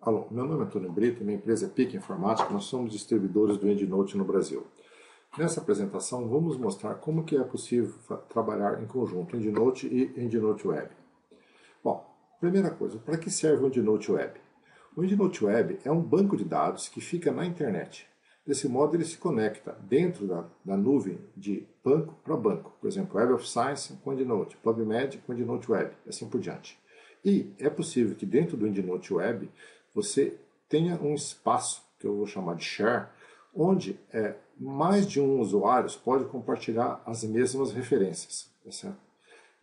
Alô, meu nome é Antônio Brito, minha empresa é PIC Informática, nós somos distribuidores do EndNote no Brasil. Nessa apresentação vamos mostrar como que é possível trabalhar em conjunto EndNote e EndNote Web. Bom, primeira coisa, para que serve o EndNote Web? O EndNote Web é um banco de dados que fica na internet. Desse modo ele se conecta dentro da nuvem de banco para banco. Por exemplo, Web of Science com EndNote, PubMed com EndNote Web, assim por diante. E é possível que dentro do EndNote Web você tenha um espaço, que eu vou chamar de share, onde mais de um usuário pode compartilhar as mesmas referências. Tá certo?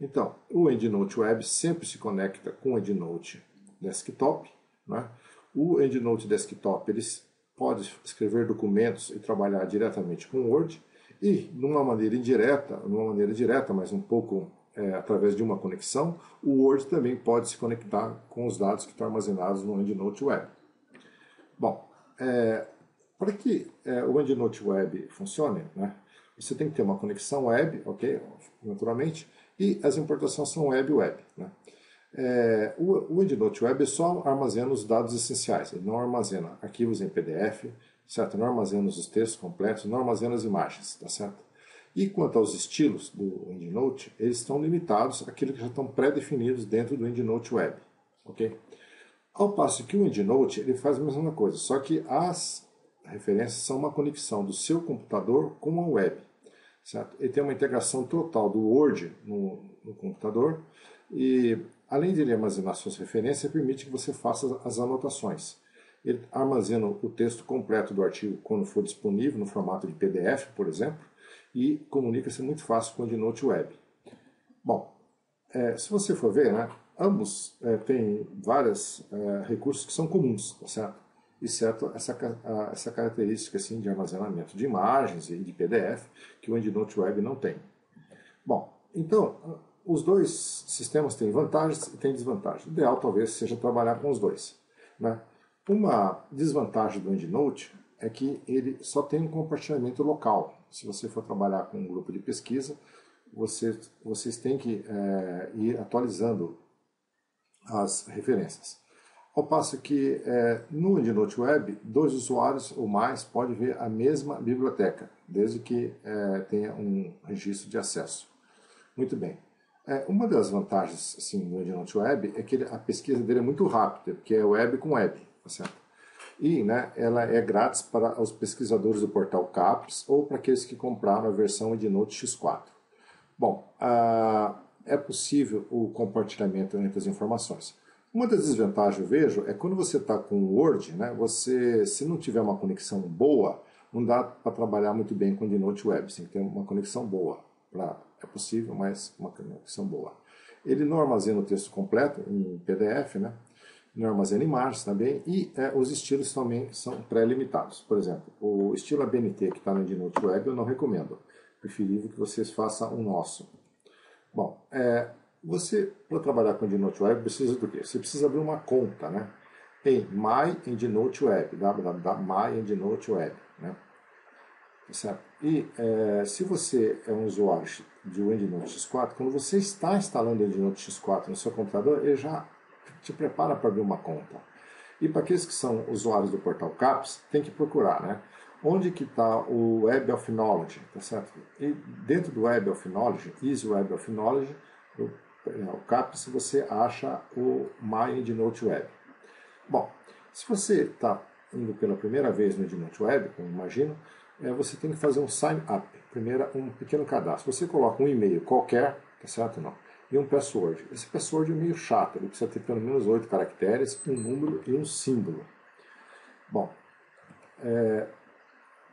Então, o EndNote Web sempre se conecta com o EndNote Desktop. Né? O EndNote Desktop pode escrever documentos e trabalhar diretamente com o Word, e de uma maneira direta, mas um pouco através de uma conexão, o Word também pode se conectar com os dados que estão armazenados no EndNote Web. Bom, para que o EndNote Web funcione, né, você tem que ter uma conexão web, ok, naturalmente, e as importações são web-web. Né? O EndNote Web só armazena os dados essenciais, ele não armazena arquivos em PDF, certo? Não armazena os textos completos, não armazena as imagens, tá certo? E quanto aos estilos do EndNote, eles estão limitados àquilo que já estão pré-definidos dentro do EndNote Web, ok? Ao passo que o EndNote ele faz a mesma coisa, só que as referências são uma conexão do seu computador com a web, certo? Ele tem uma integração total do Word no computador e, além de ele armazenar suas referências, permite que você faça as anotações. Ele armazena o texto completo do artigo quando for disponível no formato de PDF, por exemplo, e comunica-se muito fácil com o EndNote Web. Bom, se você for ver, né, ambos têm vários recursos que são comuns, tá certo? Exceto essa característica assim, de armazenamento de imagens e de PDF, que o EndNote Web não tem. Bom, então, os dois sistemas têm vantagens e têm desvantagens. O ideal talvez seja trabalhar com os dois. Né? Uma desvantagem do EndNote é que ele só tem um compartilhamento local. Se você for trabalhar com um grupo de pesquisa, vocês têm que ir atualizando as referências. Ao passo que no EndNote Web, 2 usuários ou mais podem ver a mesma biblioteca, desde que tenha um registro de acesso. Muito bem. Uma das vantagens assim, do EndNote Web é que a pesquisa dele é muito rápida, porque é web com web, tá certo? E ela é grátis para os pesquisadores do portal CAPES ou para aqueles que compraram a versão EndNote X4. Bom, é possível o compartilhamento entre as informações. Uma das desvantagens eu vejo é quando você está com o Word, né, se não tiver uma conexão boa, não dá para trabalhar muito bem com o EndNote Web, você tem que ter uma conexão boa. É possível, mas uma conexão boa. Ele não armazena o texto completo em PDF, né? Não armazena imagens também, e os estilos também são pré-limitados. Por exemplo, o estilo ABNT que está no EndNote Web eu não recomendo. Preferível que vocês façam o nosso. Bom, você, para trabalhar com o EndNote Web, precisa do quê? Você precisa abrir uma conta, né? Em My EndNote Web, www.myendnoteweb, né? Certo? E se você é um usuário do EndNote X4, quando você está instalando o EndNote X4 no seu computador, ele já te prepara para abrir uma conta. E para aqueles que são usuários do portal CAPES, tem que procurar, né? Onde que está o Web of Knowledge, tá certo? E dentro do Web of Knowledge, Easy Web of Knowledge, o CAPES, você acha o My EndNote Web. Bom, se você está indo pela primeira vez no EndNote Web, como imagino, você tem que fazer um sign up, primeiro um pequeno cadastro. Você coloca um e-mail qualquer, tá certo? Não. E um password. Esse password é meio chato, ele precisa ter pelo menos 8 caracteres, um número e um símbolo. Bom,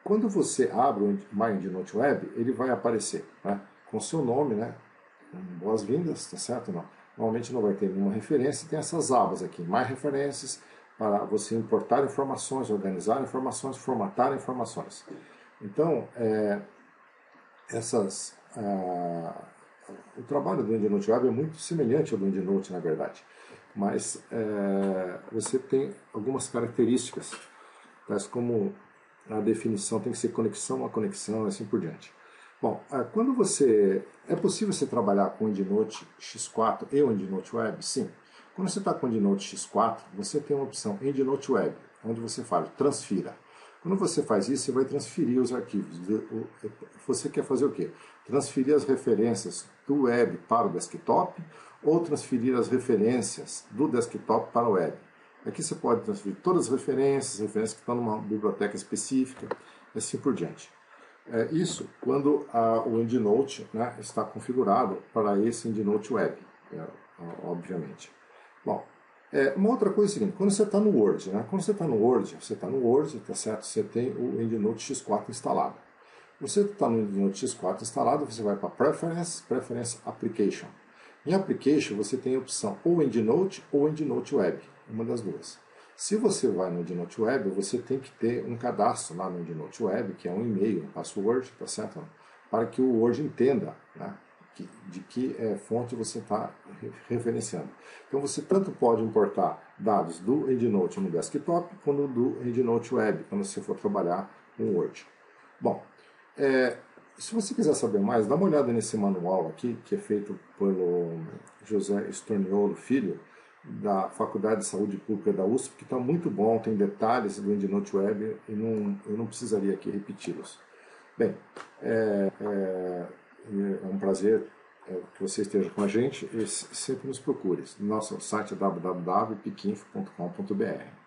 quando você abre o My EndNote Web, ele vai aparecer, né, com seu nome, né, boas-vindas, tá certo? Não. Normalmente não vai ter nenhuma referência, tem essas abas aqui, My References, para você importar informações, organizar informações, formatar informações. Então, o trabalho do EndNote Web é muito semelhante ao do EndNote, na verdade, mas você tem algumas características, tais como a definição tem que ser conexão a conexão e assim por diante. Bom, é possível você trabalhar com o EndNote X4 e o EndNote Web? Sim. Quando você está com o EndNote X4, você tem uma opção EndNote Web, onde você fala transfira. Quando você faz isso, você vai transferir os arquivos. Você quer fazer o quê? Transferir as referências do web para o desktop ou transferir as referências do desktop para o web. Aqui você pode transferir todas as referências que estão numa biblioteca específica, e assim por diante. Isso quando o EndNote, né, está configurado para esse EndNote Web, obviamente. Bom, uma outra coisa é a seguinte, quando você está no Word, né, tá certo? Você tem o EndNote X4 instalado. Você está no EndNote X4 instalado, você vai para Preference Application. Em Application você tem a opção ou EndNote ou EndNote Web, uma das duas. Se você vai no EndNote Web, você tem que ter um cadastro lá no EndNote Web, que é um e-mail, um password, tá certo? Para que o Word entenda, né, de que fonte você está referenciando. Então você tanto pode importar dados do EndNote no desktop, quanto do EndNote Web, quando você for trabalhar com o Word. Bom, se você quiser saber mais, dá uma olhada nesse manual aqui, que é feito pelo José Storniolo Filho, da Faculdade de Saúde Pública da USP, que está muito bom, tem detalhes do EndNote Web e eu não precisaria aqui repeti-los. Bem, é um prazer que você esteja com a gente e sempre nos procure. Nosso site é www.piquinfo.com.br.